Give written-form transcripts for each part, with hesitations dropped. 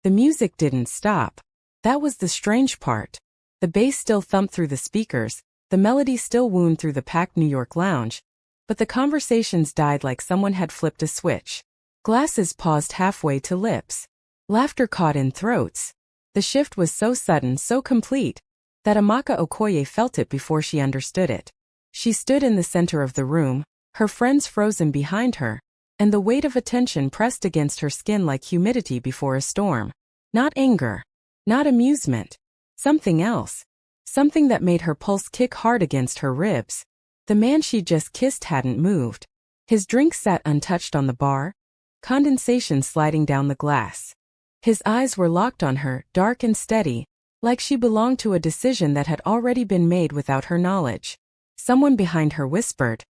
The music didn't stop. That was the strange part. The bass still thumped through the speakers, the melody still wound through the packed New York lounge, but the conversations died like someone had flipped a switch. Glasses paused halfway to lips. Laughter caught in throats. The shift was so sudden, so complete, that Amaka Okoye felt it before she understood it. She stood in the center of the room, her friends frozen behind her, and the weight of attention pressed against her skin like humidity before a storm. Not anger. Not amusement. Something else. Something that made her pulse kick hard against her ribs. The man she just kissed hadn't moved. His drink sat untouched on the bar, condensation sliding down the glass. His eyes were locked on her, dark and steady, like she belonged to a decision that had already been made without her knowledge. Someone behind her whispered,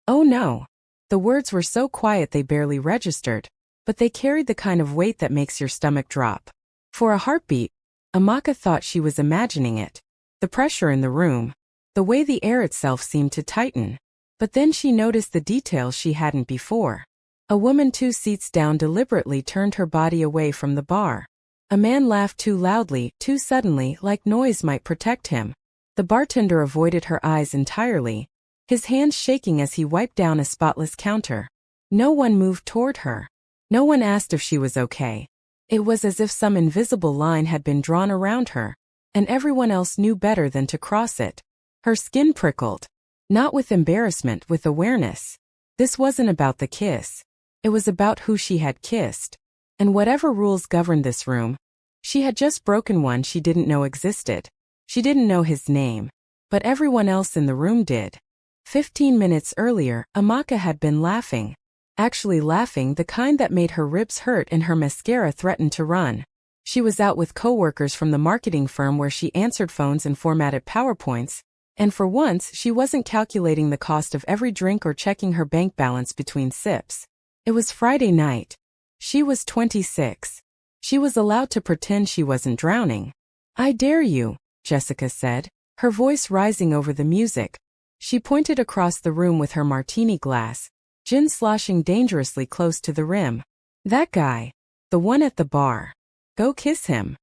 "Oh no." The words were so quiet they barely registered, but they carried the kind of weight that makes your stomach drop. For a heartbeat, Amaka thought she was imagining it. The pressure in the room, the way the air itself seemed to tighten. But then she noticed the details she hadn't before. A woman 2 seats down deliberately turned her body away from the bar. A man laughed too loudly, too suddenly, like noise might protect him. The bartender avoided her eyes entirely, his hands shaking as he wiped down a spotless counter. No one moved toward her. No one asked if she was okay. It was as if some invisible line had been drawn around her, and everyone else knew better than to cross it. Her skin prickled. Not with embarrassment, with awareness. This wasn't about the kiss. It was about who she had kissed. And whatever rules governed this room, she had just broken one she didn't know existed. She didn't know his name, but everyone else in the room did. 15 minutes earlier, Amaka had been laughing. Actually laughing, the kind that made her ribs hurt and her mascara threatened to run. She was out with coworkers from the marketing firm where she answered phones and formatted PowerPoints, and for once she wasn't calculating the cost of every drink or checking her bank balance between sips. It was Friday night. She was 26. She was allowed to pretend she wasn't drowning. "I dare you," Jessica said, her voice rising over the music. She pointed across the room with her martini glass, gin sloshing dangerously close to the rim. "That guy. The one at the bar. Go kiss him."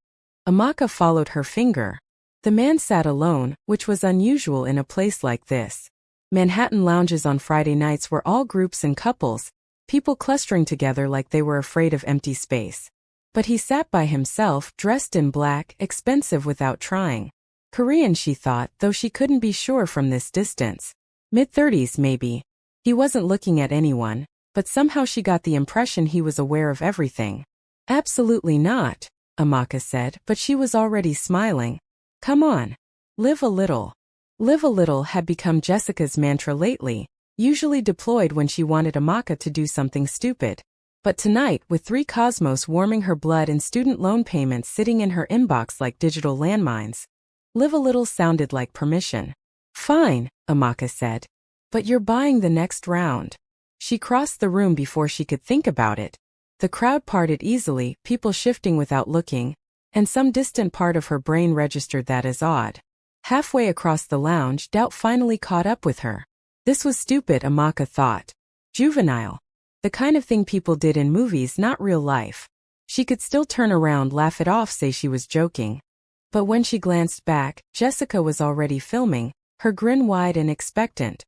Amaka followed her finger. The man sat alone, which was unusual in a place like this. Manhattan lounges on Friday nights were all groups and couples, people clustering together like they were afraid of empty space. But he sat by himself, dressed in black, expensive without trying. Korean, she thought, though she couldn't be sure from this distance. Mid-30s maybe. He wasn't looking at anyone, but somehow she got the impression he was aware of everything. "Absolutely not," Amaka said, but she was already smiling. "Come on. Live a little." Live a little had become Jessica's mantra lately, usually deployed when she wanted Amaka to do something stupid. But tonight, with 3 cosmos warming her blood and student loan payments sitting in her inbox like digital landmines, live a little sounded like permission. "Fine," Amaka said. "But you're buying the next round." She crossed the room before she could think about it. The crowd parted easily, people shifting without looking, and some distant part of her brain registered that as odd. Halfway across the lounge, doubt finally caught up with her. This was stupid, Amaka thought. Juvenile. The kind of thing people did in movies, not real life. She could still turn around, laugh it off, say she was joking. But when she glanced back, Jessica was already filming, her grin wide and expectant.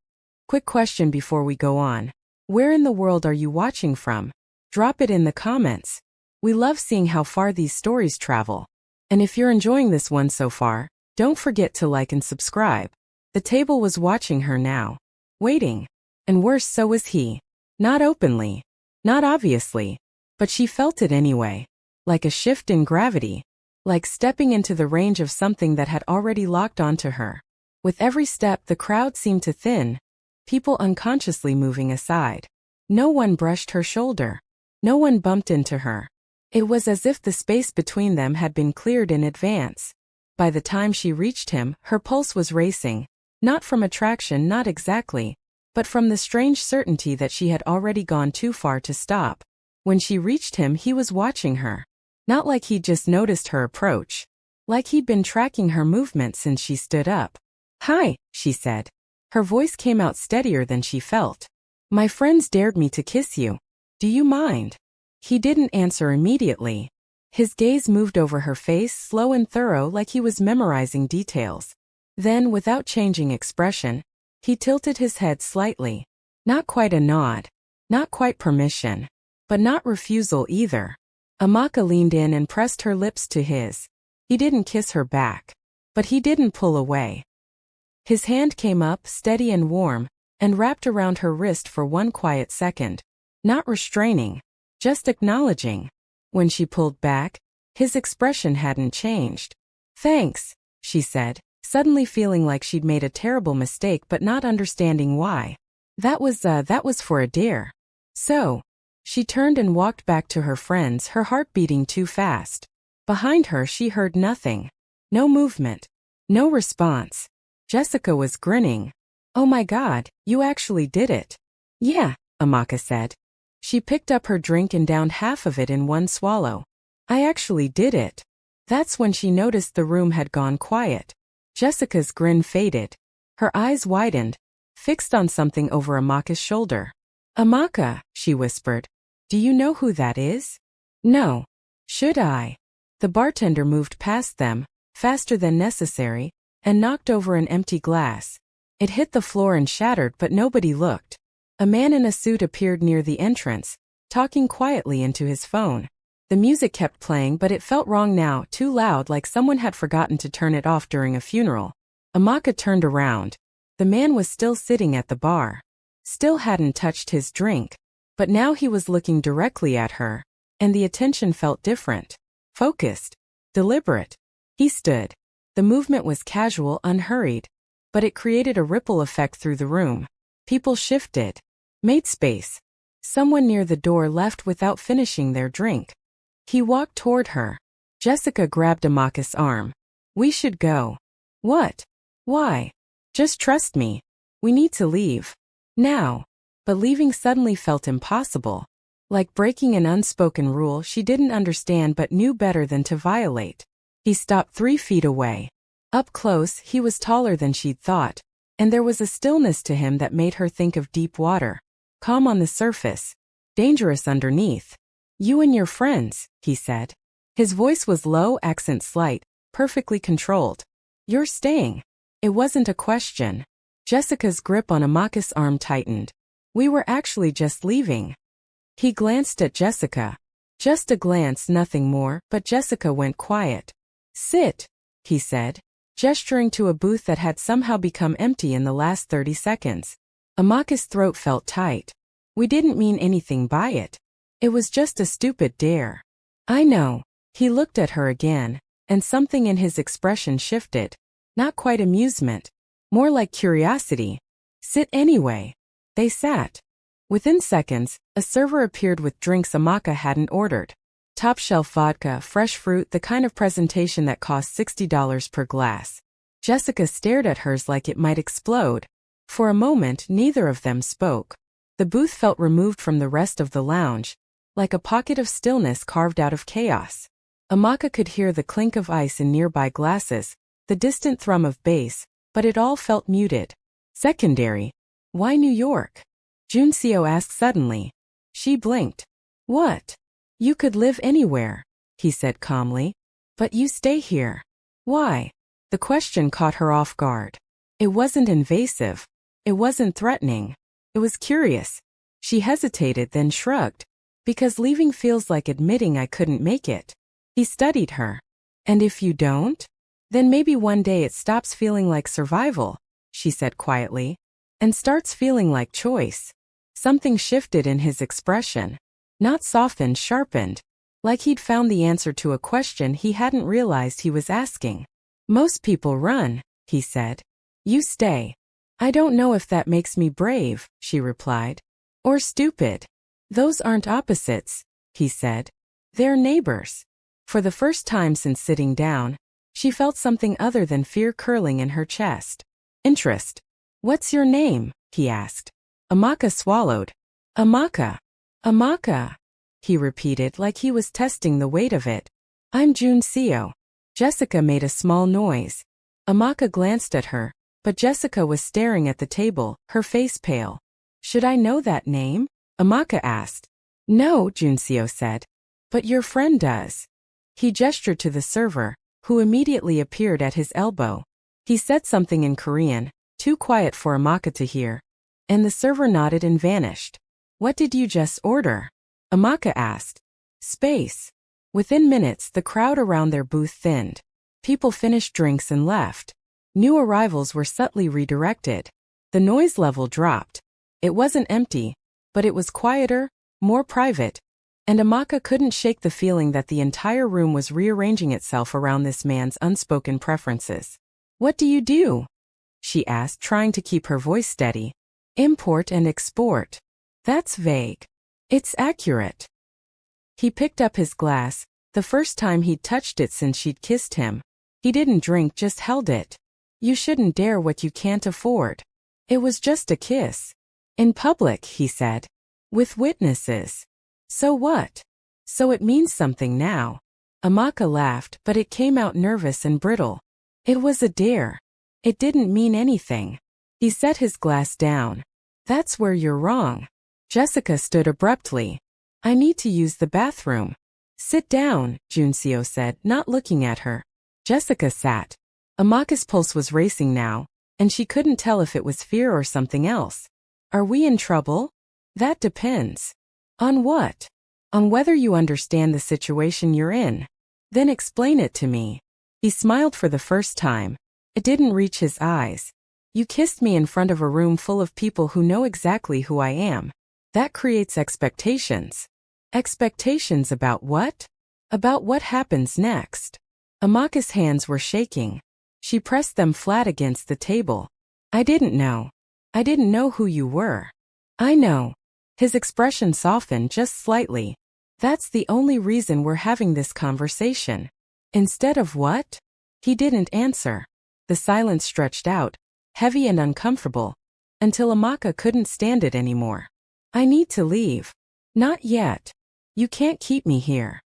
"Quick question before we go on. Where in the world are you watching from? Drop it in the comments. We love seeing how far these stories travel. And if you're enjoying this one so far, don't forget to like and subscribe." The table was watching her now. Waiting. And worse, so was he. Not openly. Not obviously. But she felt it anyway. Like a shift in gravity. Like stepping into the range of something that had already locked onto her. With every step, the crowd seemed to thin. People unconsciously moving aside. No one brushed her shoulder. No one bumped into her. It was as if the space between them had been cleared in advance. By the time she reached him, her pulse was racing. Not from attraction, not exactly, but from the strange certainty that she had already gone too far to stop. When she reached him, he was watching her. Not like he'd just noticed her approach. Like he'd been tracking her movement since she stood up. "Hi," she said. Her voice came out steadier than she felt. "My friends dared me to kiss you. Do you mind?" He didn't answer immediately. His gaze moved over her face, slow and thorough, like he was memorizing details. Then, without changing expression, he tilted his head slightly. Not quite a nod. Not quite permission. But not refusal either. Amaka leaned in and pressed her lips to his. He didn't kiss her back. But he didn't pull away. His hand came up, steady and warm, and wrapped around her wrist for one quiet second. Not restraining. Just acknowledging. When she pulled back, his expression hadn't changed. "Thanks," she said, suddenly feeling like she'd made a terrible mistake but not understanding why. That was for a dare. So, she turned and walked back to her friends, her heart beating too fast. Behind her she heard nothing. No movement. No response. Jessica was grinning. "Oh my God, you actually did it." "Yeah," Amaka said. She picked up her drink and downed half of it in one swallow. "I actually did it." That's when she noticed the room had gone quiet. Jessica's grin faded. Her eyes widened, fixed on something over Amaka's shoulder. "Amaka," she whispered. "Do you know who that is?" "No." "Should I?" The bartender moved past them, faster than necessary, and knocked over an empty glass. It hit the floor and shattered, but nobody looked. A man in a suit appeared near the entrance, talking quietly into his phone. The music kept playing, but it felt wrong now, too loud, like someone had forgotten to turn it off during a funeral. Amaka turned around. The man was still sitting at the bar. Still hadn't touched his drink. But now he was looking directly at her, and the attention felt different. Focused. Deliberate. He stood. The movement was casual, unhurried. But it created a ripple effect through the room. People shifted. Made space. Someone near the door left without finishing their drink. He walked toward her. Jessica grabbed Amaka's arm. "We should go." "What? Why?" "Just trust me. We need to leave. Now." But leaving suddenly felt impossible. Like breaking an unspoken rule she didn't understand but knew better than to violate. He stopped 3 feet away. Up close, he was taller than she'd thought, and there was a stillness to him that made her think of deep water. Calm on the surface. Dangerous underneath. "You and your friends," he said. His voice was low, accent slight, perfectly controlled. "You're staying." It wasn't a question. Jessica's grip on Amaka's arm tightened. "We were actually just leaving." He glanced at Jessica. Just a glance, nothing more, but Jessica went quiet. "Sit," he said, gesturing to a booth that had somehow become empty in the last 30 seconds. Amaka's throat felt tight. "We didn't mean anything by it. It was just a stupid dare." "I know." He looked at her again, and something in his expression shifted. Not quite amusement. More like curiosity. "Sit anyway." They sat. Within seconds, a server appeared with drinks Amaka hadn't ordered. Top-shelf vodka, fresh fruit, the kind of presentation that cost $60 per glass. Jessica stared at hers like it might explode. For a moment, neither of them spoke. The booth felt removed from the rest of the lounge, like a pocket of stillness carved out of chaos. Amaka could hear the clink of ice in nearby glasses, the distant thrum of bass, but it all felt muted. Secondary. "Why New York?" Junseo asked suddenly. She blinked. "What?" "You could live anywhere," he said calmly. "But you stay here. Why?" The question caught her off guard. It wasn't invasive. It wasn't threatening. It was curious. She hesitated, then shrugged. "Because leaving feels like admitting I couldn't make it." He studied her. "And if you don't? Then maybe one day it stops feeling like survival," she said quietly, "and starts feeling like choice." Something shifted in his expression. Not softened, sharpened. Like he'd found the answer to a question he hadn't realized he was asking. "Most people run," he said. "You stay." "I don't know if that makes me brave," she replied. "Or stupid." "Those aren't opposites," he said. "They're neighbors." For the first time since sitting down, she felt something other than fear curling in her chest. Interest. "What's your name?" he asked. Amaka swallowed. "Amaka. Amaka," he repeated like he was testing the weight of it. "I'm Junseo." Jessica made a small noise. Amaka glanced at her, but Jessica was staring at the table, her face pale. "Should I know that name?" Amaka asked. "No," Junseo said. "But your friend does." He gestured to the server, who immediately appeared at his elbow. He said something in Korean, too quiet for Amaka to hear, and the server nodded and vanished. What did you just order? Amaka asked. Space. Within minutes, the crowd around their booth thinned. People finished drinks and left. New arrivals were subtly redirected. The noise level dropped. It wasn't empty, but it was quieter, more private, and Amaka couldn't shake the feeling that the entire room was rearranging itself around this man's unspoken preferences. What do you do? She asked, trying to keep her voice steady. Import and export. That's vague. It's accurate. He picked up his glass, the first time he'd touched it since she'd kissed him. He didn't drink, just held it. You shouldn't dare what you can't afford. It was just a kiss. In public, he said. With witnesses. So what? So it means something now. Amaka laughed, but it came out nervous and brittle. It was a dare. It didn't mean anything. He set his glass down. That's where you're wrong. Jessica stood abruptly. I need to use the bathroom. Sit down, Junseo said, not looking at her. Jessica sat. Amaka's pulse was racing now, and she couldn't tell if it was fear or something else. Are we in trouble? That depends. On what? On whether you understand the situation you're in. Then explain it to me. He smiled for the first time. It didn't reach his eyes. You kissed me in front of a room full of people who know exactly who I am. That creates expectations. Expectations about what? About what happens next. Amaka's hands were shaking. She pressed them flat against the table. I didn't know. I didn't know who you were. I know. His expression softened just slightly. That's the only reason we're having this conversation. Instead of what? He didn't answer. The silence stretched out, heavy and uncomfortable, until Amaka couldn't stand it anymore. I need to leave. Not yet. You can't keep me here.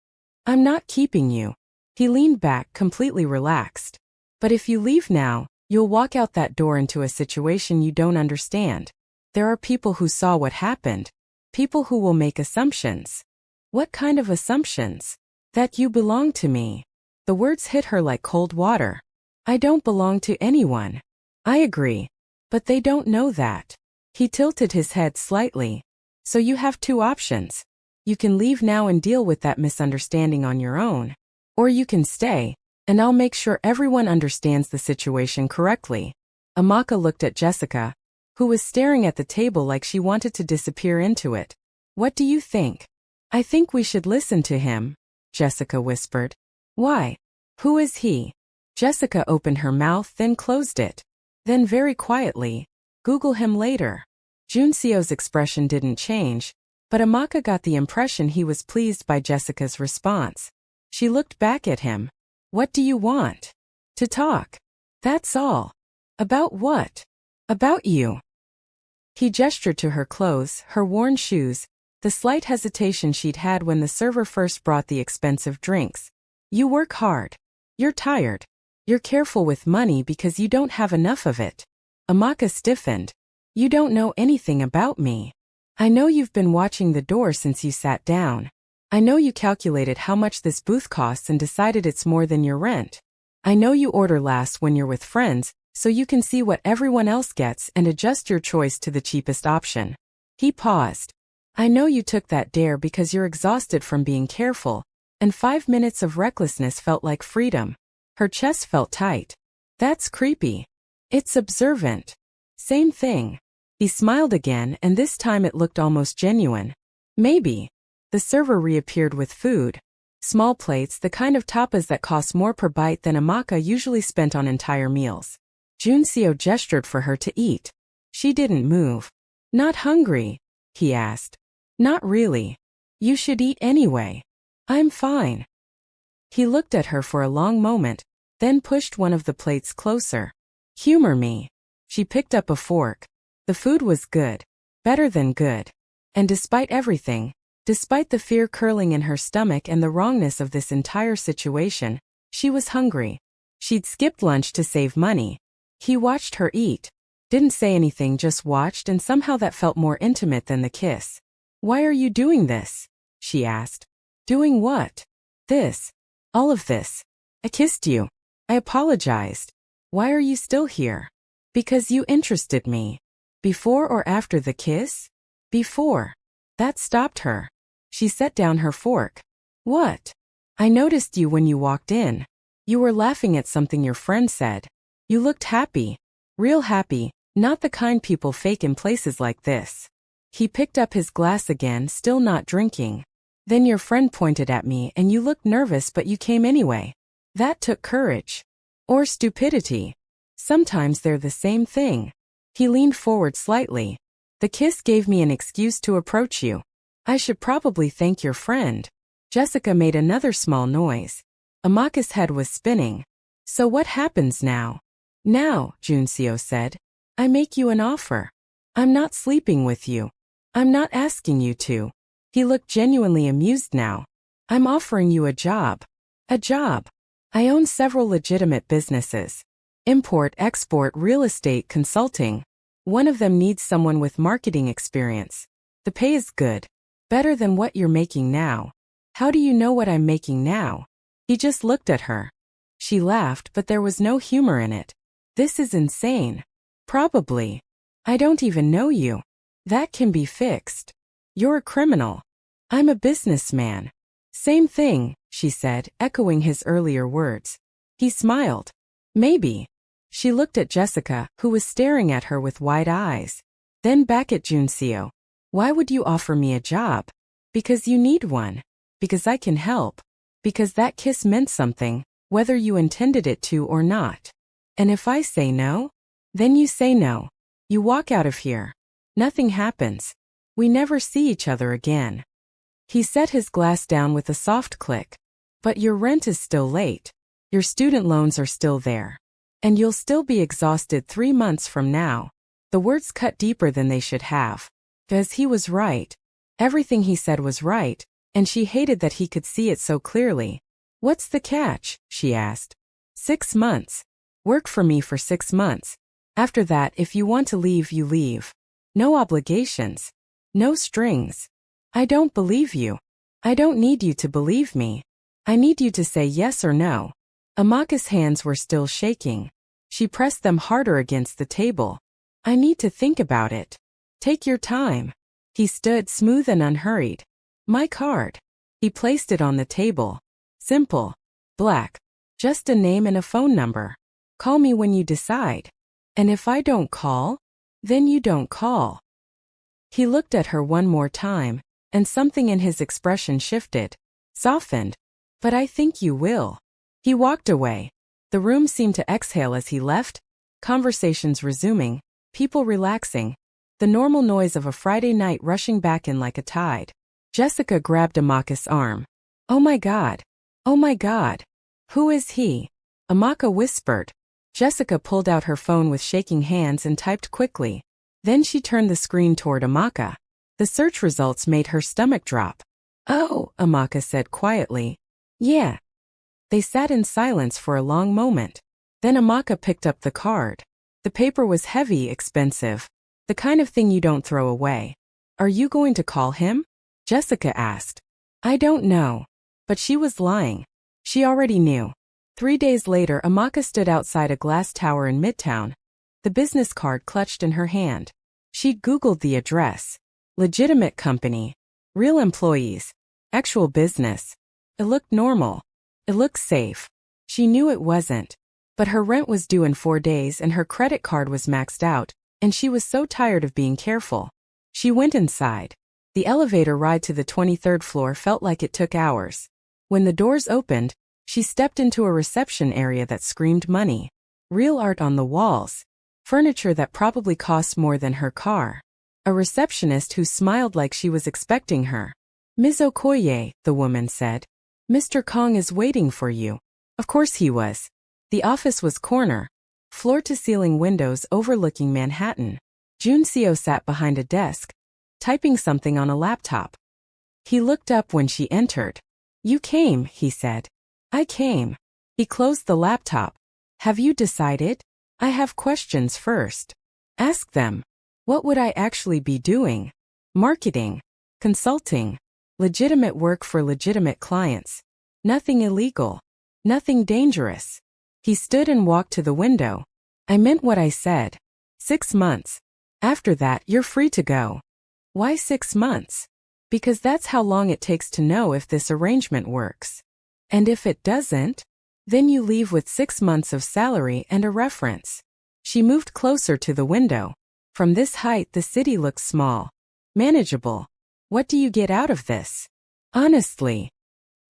I'm not keeping you. He leaned back, completely relaxed. But if you leave now, you'll walk out that door into a situation you don't understand. There are people who saw what happened. People who will make assumptions. What kind of assumptions? That you belong to me. The words hit her like cold water. I don't belong to anyone. I agree. But they don't know that. He tilted his head slightly. So you have two options. You can leave now and deal with that misunderstanding on your own. Or you can stay, and I'll make sure everyone understands the situation correctly. Amaka looked at Jessica, who was staring at the table like she wanted to disappear into it. What do you think? I think we should listen to him, Jessica whispered. Why? Who is he? Jessica opened her mouth, then closed it. Then very quietly, Google him later. Junseo's expression didn't change, but Amaka got the impression he was pleased by Jessica's response. She looked back at him. What do you want? To talk. That's all. About what? About you. He gestured to her clothes, her worn shoes, the slight hesitation she'd had when the server first brought the expensive drinks. You work hard. You're tired. You're careful with money because you don't have enough of it. Amaka stiffened. You don't know anything about me. I know you've been watching the door since you sat down. I know you calculated how much this booth costs and decided it's more than your rent. I know you order last when you're with friends, so you can see what everyone else gets and adjust your choice to the cheapest option. He paused. I know you took that dare because you're exhausted from being careful, and 5 minutes of recklessness felt like freedom. Her chest felt tight. That's creepy. It's observant. Same thing. He smiled again, and this time it looked almost genuine. Maybe. The server reappeared with food. Small plates, the kind of tapas that cost more per bite than Amaka usually spent on entire meals. Junseo gestured for her to eat. She didn't move. Not hungry? He asked. Not really. You should eat anyway. I'm fine. He looked at her for a long moment, then pushed one of the plates closer. Humor me. She picked up a fork. The food was good. Better than good. And despite everything, despite the fear curling in her stomach and the wrongness of this entire situation, she was hungry. She'd skipped lunch to save money. He watched her eat. Didn't say anything, just watched, and somehow that felt more intimate than the kiss. Why are you doing this? She asked. Doing what? This. All of this. I kissed you. I apologized. Why are you still here? Because you interested me. Before or after the kiss? Before. That stopped her. She set down her fork. What? I noticed you when you walked in. You were laughing at something your friend said. You looked happy. Real happy, not the kind people fake in places like this. He picked up his glass again, still not drinking. Then your friend pointed at me and you looked nervous, but you came anyway. That took courage. Or stupidity. Sometimes they're the same thing. He leaned forward slightly. The kiss gave me an excuse to approach you. I should probably thank your friend. Jessica made another small noise. Amaka's head was spinning. So what happens now? Now, Junseo said. I make you an offer. I'm not sleeping with you. I'm not asking you to. He looked genuinely amused now. I'm offering you a job. A job. I own several legitimate businesses. Import, export, real estate, consulting. One of them needs someone with marketing experience. The pay is good. Better than what you're making now. How do you know what I'm making now? He just looked at her. She laughed, but there was no humor in it. This is insane. Probably. I don't even know you. That can be fixed. You're a criminal. I'm a businessman. Same thing, she said, echoing his earlier words. He smiled. Maybe. She looked at Jessica, who was staring at her with wide eyes. Then back at Junseo. Why would you offer me a job? Because you need one. Because I can help. Because that kiss meant something, whether you intended it to or not. And if I say no? Then you say no. You walk out of here. Nothing happens. We never see each other again. He set his glass down with a soft click. But your rent is still late. Your student loans are still there. And you'll still be exhausted 3 months from now. The words cut deeper than they should have. Because he was right. Everything he said was right, and she hated that he could see it so clearly. What's the catch? She asked. 6 months. Work for me for 6 months. After that, if you want to leave, you leave. No obligations. No strings. I don't believe you. I don't need you to believe me. I need you to say yes or no. Amaka's hands were still shaking. She pressed them harder against the table. I need to think about it. Take your time. He stood smooth and unhurried. My card. He placed it on the table. Simple. Black. Just a name and a phone number. Call me when you decide. And if I don't call, then you don't call. He looked at her one more time, and something in his expression shifted, softened. But I think you will. He walked away. The room seemed to exhale as he left, conversations resuming, people relaxing, the normal noise of a Friday night rushing back in like a tide. Jessica grabbed Amaka's arm. Oh my God. Oh my God. Who is he? Amaka whispered. Jessica pulled out her phone with shaking hands and typed quickly. Then she turned the screen toward Amaka. The search results made her stomach drop. Oh, Amaka said quietly. Yeah. They sat in silence for a long moment. Then Amaka picked up the card. The paper was heavy, expensive. The kind of thing you don't throw away. Are you going to call him? Jessica asked. I don't know. But she was lying. She already knew. 3 days later, Amaka stood outside a glass tower in Midtown, the business card clutched in her hand. She'd Googled the address. Legitimate company. Real employees. Actual business. It looked normal. It looked safe. She knew it wasn't. But her rent was due in 4 days and her credit card was maxed out, and she was so tired of being careful. She went inside. The elevator ride to the 23rd floor felt like it took hours. When the doors opened, she stepped into a reception area that screamed money. Real art on the walls. Furniture that probably cost more than her car. A receptionist who smiled like she was expecting her. Ms. Okoye, the woman said. Mr. Kong is waiting for you. Of course he was. The office was corner. Floor-to-ceiling windows overlooking Manhattan. Junseo sat behind a desk, typing something on a laptop. He looked up when she entered. You came, he said. I came. He closed the laptop. Have you decided? I have questions first. Ask them. What would I actually be doing? Marketing. Consulting. Legitimate work for legitimate clients. Nothing illegal. Nothing dangerous. He stood and walked to the window. I meant what I said. 6 months. After that, you're free to go. Why 6 months? Because that's how long it takes to know if this arrangement works. And if it doesn't, then you leave with 6 months of salary and a reference. She moved closer to the window. From this height, the city looks small. Manageable. What do you get out of this? Honestly.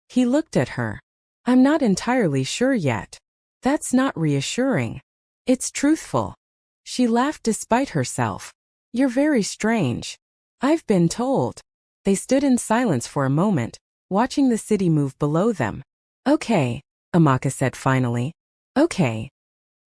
He looked at her. I'm not entirely sure yet. That's not reassuring. It's truthful. She laughed despite herself. You're very strange. I've been told. They stood in silence for a moment, watching the city move below them. Okay, Amaka said finally. Okay.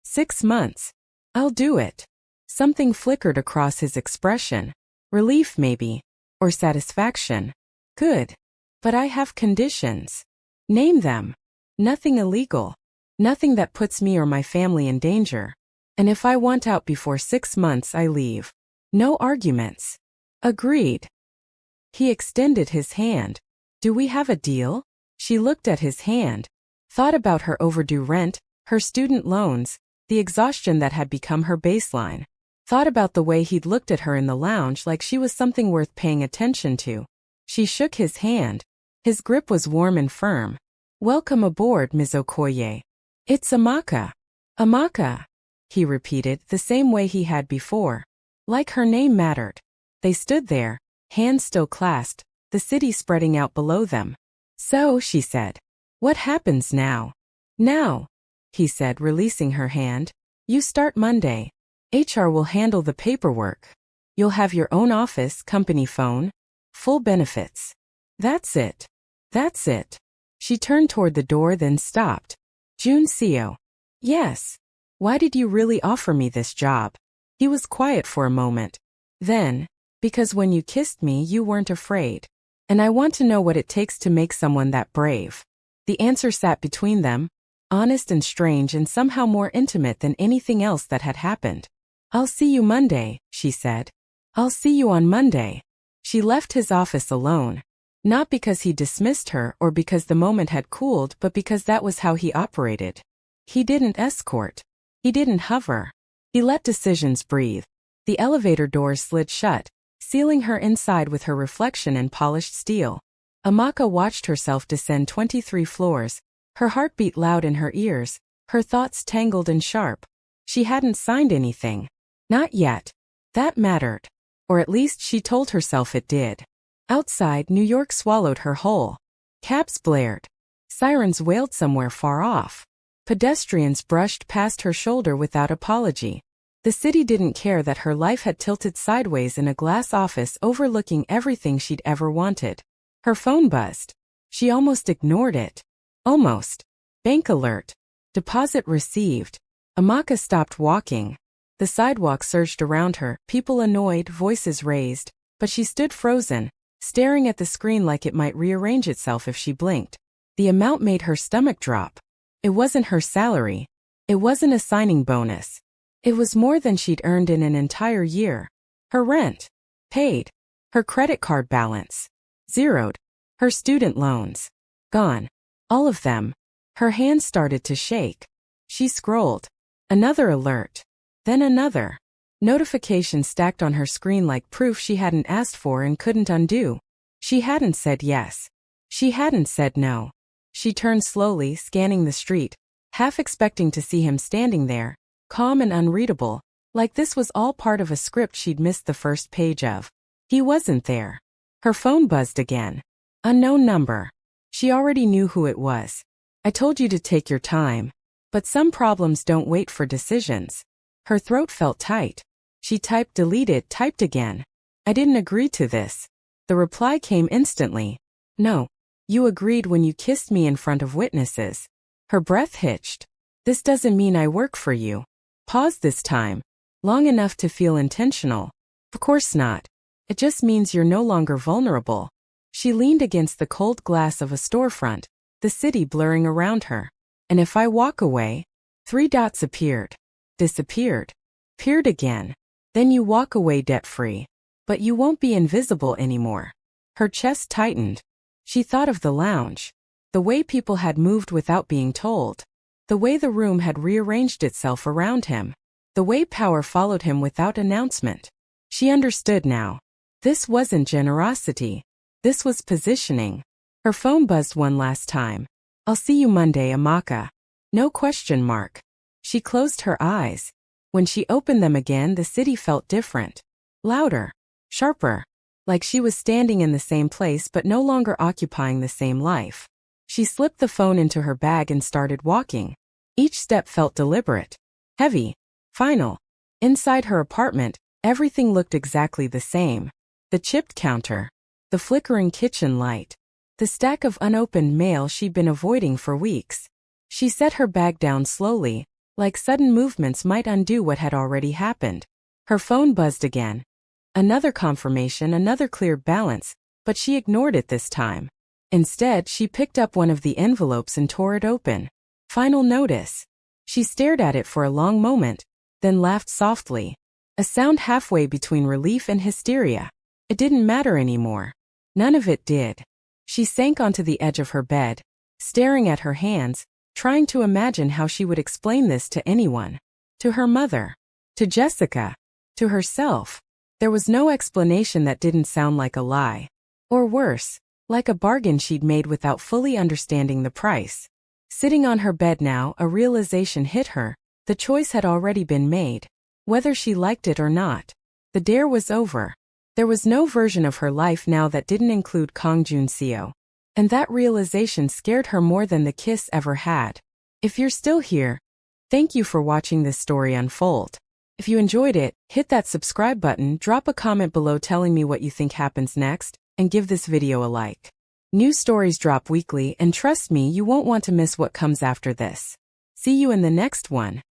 6 months. I'll do it. Something flickered across his expression. Relief maybe. Or satisfaction. Good. But I have conditions. Name them. Nothing illegal. Nothing that puts me or my family in danger. And if I want out before 6 months, I leave. No arguments. Agreed. He extended his hand. Do we have a deal? She looked at his hand. Thought about her overdue rent, her student loans, the exhaustion that had become her baseline. Thought about the way he'd looked at her in the lounge like she was something worth paying attention to. She shook his hand. His grip was warm and firm. Welcome aboard, Ms. Okoye. It's Amaka. Amaka, he repeated the same way he had before. Like her name mattered. They stood there, hands still clasped, the city spreading out below them. So, she said. What happens now? Now, he said, releasing her hand. You start Monday. HR will handle the paperwork. You'll have your own office, company phone, full benefits. That's it. That's it. She turned toward the door then stopped. June CO. Yes. Why did you really offer me this job? He was quiet for a moment. Then, because when you kissed me you weren't afraid. And I want to know what it takes to make someone that brave. The answer sat between them, honest and strange and somehow more intimate than anything else that had happened. I'll see you Monday, she said. I'll see you on Monday. She left his office alone. Not because he dismissed her or because the moment had cooled, but because that was how he operated. He didn't escort. He didn't hover. He let decisions breathe. The elevator doors slid shut, sealing her inside with her reflection in polished steel. Amaka watched herself descend 23 floors, her heart beat loud in her ears, her thoughts tangled and sharp. She hadn't signed anything. Not yet. That mattered. Or at least she told herself it did. Outside, New York swallowed her whole. Cabs blared. Sirens wailed somewhere far off. Pedestrians brushed past her shoulder without apology. The city didn't care that her life had tilted sideways in a glass office overlooking everything she'd ever wanted. Her phone buzzed. She almost ignored it. Almost. Bank alert. Deposit received. Amaka stopped walking. The sidewalk surged around her, people annoyed, voices raised, but she stood frozen, staring at the screen like it might rearrange itself if she blinked. The amount made her stomach drop. It wasn't her salary. It wasn't a signing bonus. It was more than she'd earned in an entire year. Her rent. Paid. Her credit card balance. Zeroed. Her student loans. Gone. All of them. Her hands started to shake. She scrolled. Another alert. Then another. Notifications stacked on her screen like proof she hadn't asked for and couldn't undo. She hadn't said yes. She hadn't said no. She turned slowly, scanning the street, half expecting to see him standing there, calm and unreadable, like this was all part of a script she'd missed the first page of. He wasn't there. Her phone buzzed again. Unknown number. She already knew who it was. I told you to take your time. But some problems don't wait for decisions. Her throat felt tight. She typed deleted, typed again. I didn't agree to this. The reply came instantly. No. You agreed when you kissed me in front of witnesses. Her breath hitched. This doesn't mean I work for you. Pause this time. Long enough to feel intentional. Of course not. It just means you're no longer vulnerable. She leaned against the cold glass of a storefront, the city blurring around her. And if I walk away? 3 dots appeared. Disappeared. Appeared again. Then you walk away debt-free. But you won't be invisible anymore. Her chest tightened. She thought of the lounge. The way people had moved without being told. The way the room had rearranged itself around him. The way power followed him without announcement. She understood now. This wasn't generosity. This was positioning. Her phone buzzed one last time. "I'll see you Monday, Amaka." No question mark. She closed her eyes. When she opened them again, the city felt different. Louder. Sharper. Like she was standing in the same place but no longer occupying the same life. She slipped the phone into her bag and started walking. Each step felt deliberate. Heavy. Final. Inside her apartment, everything looked exactly the same. The chipped counter. The flickering kitchen light. The stack of unopened mail she'd been avoiding for weeks. She set her bag down slowly, like sudden movements might undo what had already happened. Her phone buzzed again. Another confirmation, another clear balance, but she ignored it this time. Instead, she picked up one of the envelopes and tore it open. Final notice. She stared at it for a long moment, then laughed softly. A sound halfway between relief and hysteria. It didn't matter anymore. None of it did. She sank onto the edge of her bed, staring at her hands, trying to imagine how she would explain this to anyone. To her mother. To Jessica. To herself. There was no explanation that didn't sound like a lie. Or worse, like a bargain she'd made without fully understanding the price. Sitting on her bed now, a realization hit her. The choice had already been made. Whether she liked it or not. The dare was over. There was no version of her life now that didn't include Kang Jun-seo. And that realization scared her more than the kiss ever had. If you're still here, thank you for watching this story unfold. If you enjoyed it, hit that subscribe button, drop a comment below telling me what you think happens next, and give this video a like. New stories drop weekly, and trust me, you won't want to miss what comes after this. See you in the next one.